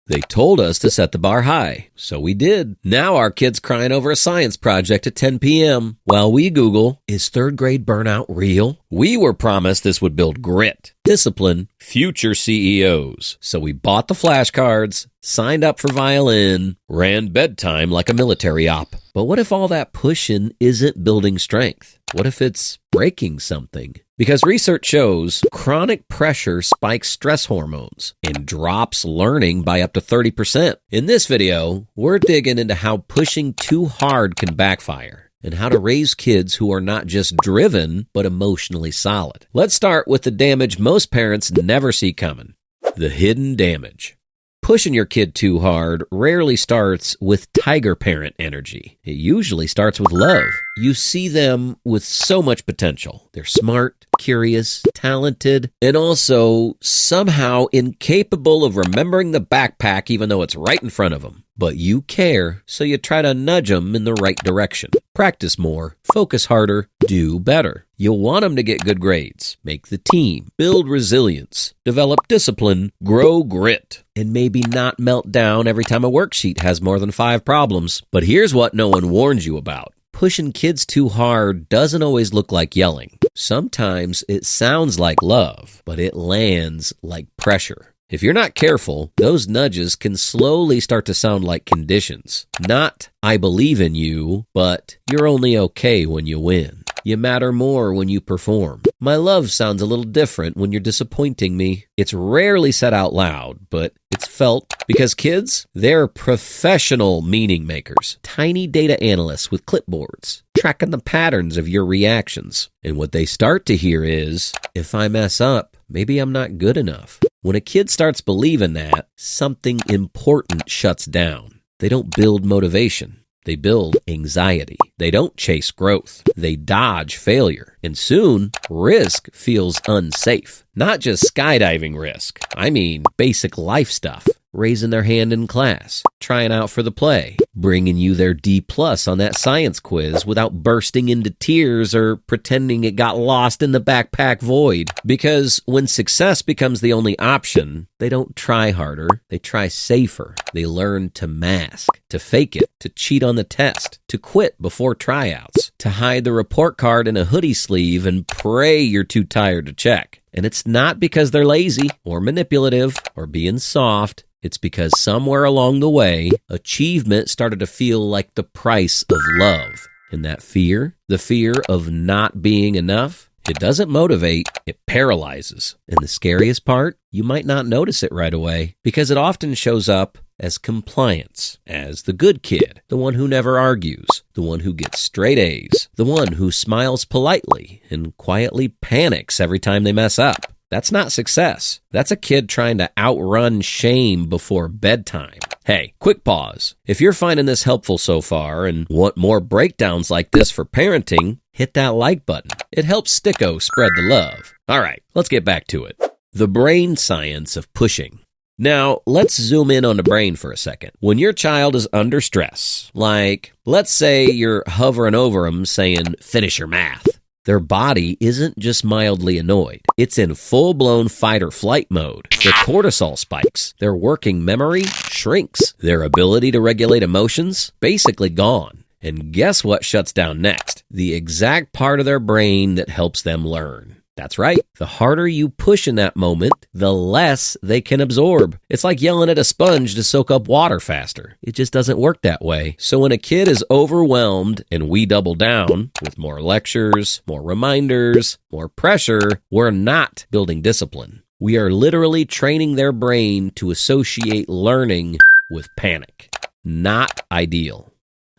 They told us to set the bar high, so we did. Now our kid's crying over a science project at 10 p.m. while we Google, is third grade burnout real? We were promised this would build grit, discipline, future CEOs. So we bought the flashcards, signed up for violin, ran bedtime like a military op. But what if all that pushing isn't building strength? What if it's breaking something? Because research shows chronic pressure spikes stress hormones and drops learning by up to 30%. In this video, we're digging into how pushing too hard can backfire and how to raise kids who are not just driven, but emotionally solid. Let's start with the damage most parents never see coming: the hidden damage. Pushing your kid too hard rarely starts with tiger parent energy. It usually starts with love. You see them with so much potential. They're smart, curious, talented, and also somehow incapable of remembering the backpack even though it's right in front of them. But you care, so you try to nudge them in the right direction. Practice more, focus harder, do better. You'll want them to get good grades, make the team, build resilience, develop discipline, grow grit, and maybe not melt down every time a worksheet has more than 5 problems. But here's what no one warns you about. Pushing kids too hard doesn't always look like yelling. Sometimes it sounds like love, but it lands like pressure. If you're not careful, those nudges can slowly start to sound like conditions. Not, I believe in you, but you're only okay when you win. You matter more when you perform. My love sounds a little different when you're disappointing me. It's rarely said out loud, but it's felt because kids, they're professional meaning makers, tiny data analysts with clipboards, tracking the patterns of your reactions. And what they start to hear is, if I mess up, maybe I'm not good enough. When a kid starts believing that, something important shuts down. They don't build motivation. They build anxiety. They don't chase growth. They dodge failure. And soon, risk feels unsafe. Not just skydiving risk. I mean basic life stuff. Raising their hand in class, trying out for the play, bringing you their D+ on that science quiz without bursting into tears or pretending it got lost in the backpack void. Because when success becomes the only option, they don't try harder, they try safer. They learn to mask, to fake it, to cheat on the test, to quit before tryouts, to hide the report card in a hoodie sleeve and pray you're too tired to check. And it's not because they're lazy or manipulative or being soft. It's because somewhere along the way, achievement started to feel like the price of love. And that fear, the fear of not being enough, it doesn't motivate, it paralyzes. And the scariest part, you might not notice it right away because it often shows up as compliance, as the good kid, the one who never argues, the one who gets straight A's, the one who smiles politely and quietly panics every time they mess up. That's not success. That's a kid trying to outrun shame before bedtime. Hey, quick pause. If you're finding this helpful so far and want more breakdowns like this for parenting, hit that like button. It helps Sticko spread the love. All right, let's get back to it. The brain science of pushing. Now, let's zoom in on the brain for a second. When your child is under stress, like, let's say you're hovering over them saying, finish your math. Their body isn't just mildly annoyed. It's in full-blown fight-or-flight mode. Their cortisol spikes. Their working memory shrinks. Their ability to regulate emotions, basically gone. And guess what shuts down next? The exact part of their brain that helps them learn. That's right. The harder you push in that moment, the less they can absorb. It's like yelling at a sponge to soak up water faster. It just doesn't work that way. So when a kid is overwhelmed and we double down with more lectures, more reminders, more pressure, we're not building discipline. We are literally training their brain to associate learning with panic. Not ideal.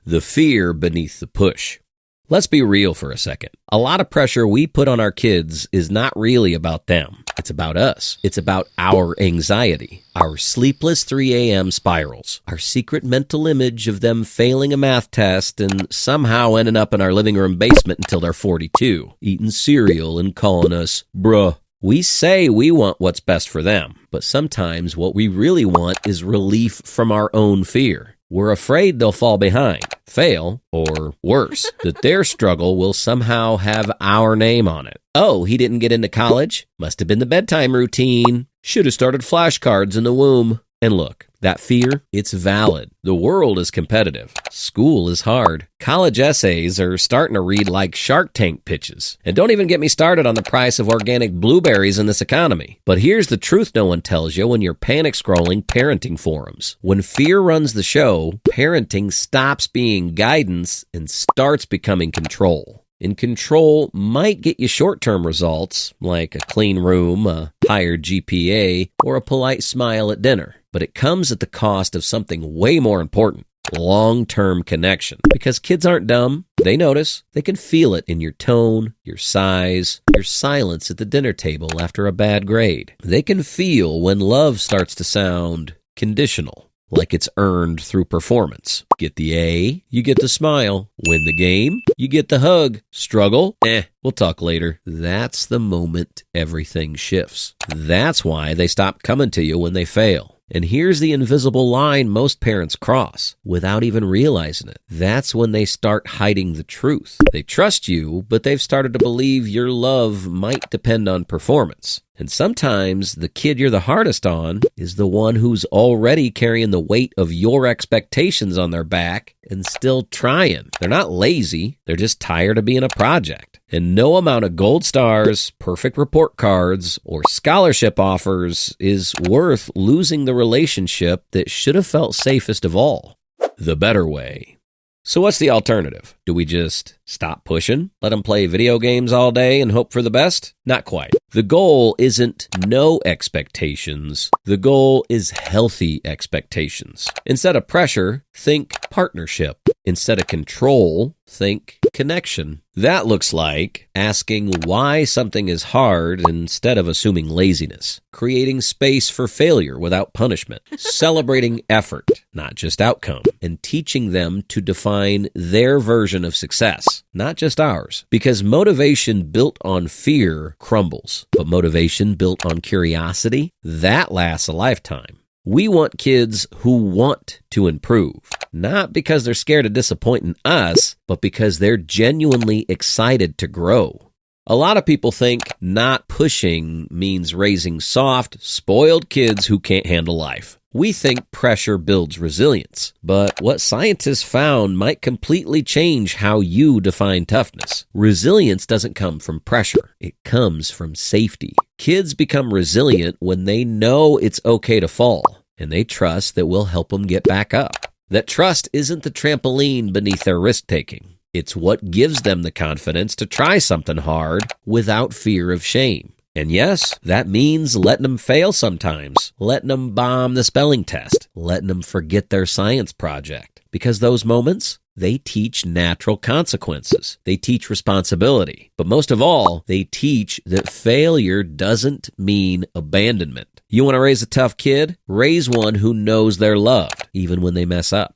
The fear beneath the push. Let's be real for a second. A lot of pressure we put on our kids is not really about them. It's about us. It's about our anxiety, our sleepless 3 a.m. spirals, our secret mental image of them failing a math test and somehow ending up in our living room basement until they're 42, eating cereal and calling us, bruh. We say we want what's best for them, but sometimes what we really want is relief from our own fear. We're afraid they'll fall behind, fail, or worse, that their struggle will somehow have our name on it. Oh, he didn't get into college? Must have been the bedtime routine. Should have started flashcards in the womb. And look, That fear, it's valid. The world is competitive. School is hard. College essays are starting to read like Shark Tank pitches. And don't even get me started on the price of organic blueberries in this economy. But here's the truth no one tells you when you're panic scrolling parenting forums. When fear runs the show, parenting stops being guidance and starts becoming control. And control might get you short-term results, like a clean room, a higher GPA, or a polite smile at dinner. But it comes at the cost of something way more important, long-term connection. Because kids aren't dumb. They notice. They can feel it in your tone, your size, your silence at the dinner table after a bad grade. They can feel when love starts to sound conditional. Like it's earned through performance. Get the A, you get the smile. Win the game, you get the hug. Struggle, we'll talk later. That's the moment everything shifts. That's why they stop coming to you when they fail. And here's the invisible line most parents cross without even realizing it. That's when they start hiding the truth. They trust you, but they've started to believe your love might depend on performance. And sometimes the kid you're the hardest on is the one who's already carrying the weight of your expectations on their back and still trying. They're not lazy. They're just tired of being a project. And no amount of gold stars, perfect report cards, or scholarship offers is worth losing the relationship that should have felt safest of all. The better way. So what's the alternative? Do we just stop pushing? Let them play video games all day and hope for the best? Not quite. The goal isn't no expectations. The goal is healthy expectations. Instead of pressure, think partnership. Instead of control, think connection. That looks like asking why something is hard instead of assuming laziness. Creating space for failure without punishment. Celebrating effort, not just outcome. And teaching them to define their version of success, not just ours. Because motivation built on fear crumbles. But motivation built on curiosity, that lasts a lifetime. We want kids who want to improve, not because they're scared of disappointing us, but because they're genuinely excited to grow. A lot of people think not pushing means raising soft, spoiled kids who can't handle life. We think pressure builds resilience, but what scientists found might completely change how you define toughness. Resilience doesn't come from pressure. It comes from safety. Kids become resilient when they know it's okay to fall, and they trust that we'll help them get back up. That trust isn't the trampoline beneath their risk-taking. It's what gives them the confidence to try something hard without fear of shame. And yes, that means letting them fail sometimes, letting them bomb the spelling test, letting them forget their science project. Because those moments, they teach natural consequences. They teach responsibility. But most of all, they teach that failure doesn't mean abandonment. You want to raise a tough kid? Raise one who knows they're loved, even when they mess up.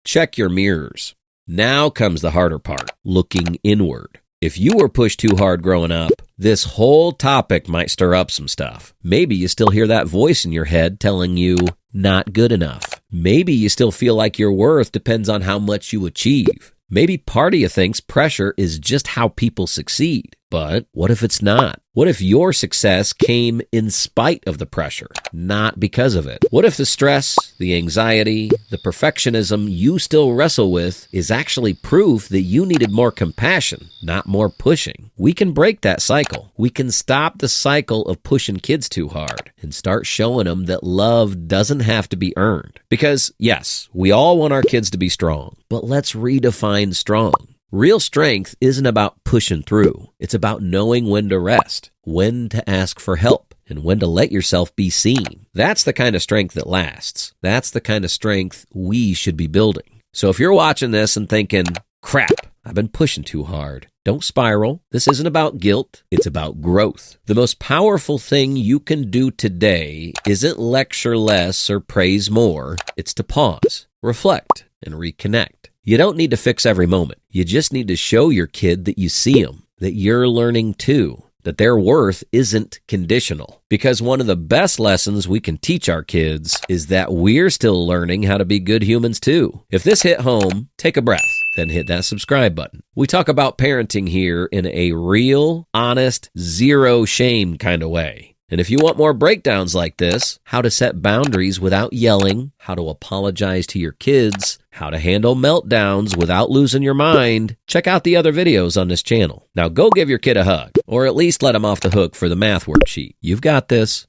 Check your mirrors. Now comes the harder part, looking inward. If you were pushed too hard growing up, this whole topic might stir up some stuff. Maybe you still hear that voice in your head telling you, not good enough. Maybe you still feel like your worth depends on how much you achieve. Maybe part of you thinks pressure is just how people succeed. But what if it's not? What if your success came in spite of the pressure, not because of it? What if the stress, the anxiety, the perfectionism you still wrestle with is actually proof that you needed more compassion, not more pushing? We can break that cycle. We can stop the cycle of pushing kids too hard and start showing them that love doesn't have to be earned. Because, yes, we all want our kids to be strong, but let's redefine strong. Real strength isn't about pushing through. It's about knowing when to rest, when to ask for help, and when to let yourself be seen. That's the kind of strength that lasts. That's the kind of strength we should be building. So if you're watching this and thinking, crap, I've been pushing too hard, don't spiral. This isn't about guilt. It's about growth. The most powerful thing you can do today isn't lecture less or praise more. It's to pause, reflect, and reconnect. You don't need to fix every moment. You just need to show your kid that you see them, that you're learning too, that their worth isn't conditional. Because one of the best lessons we can teach our kids is that we're still learning how to be good humans too. If this hit home, take a breath, then hit that subscribe button. We talk about parenting here in a real, honest, zero shame kind of way. And if you want more breakdowns like this, how to set boundaries without yelling, how to apologize to your kids, how to handle meltdowns without losing your mind, check out the other videos on this channel. Now go give your kid a hug, or at least let him off the hook for the math worksheet. You've got this.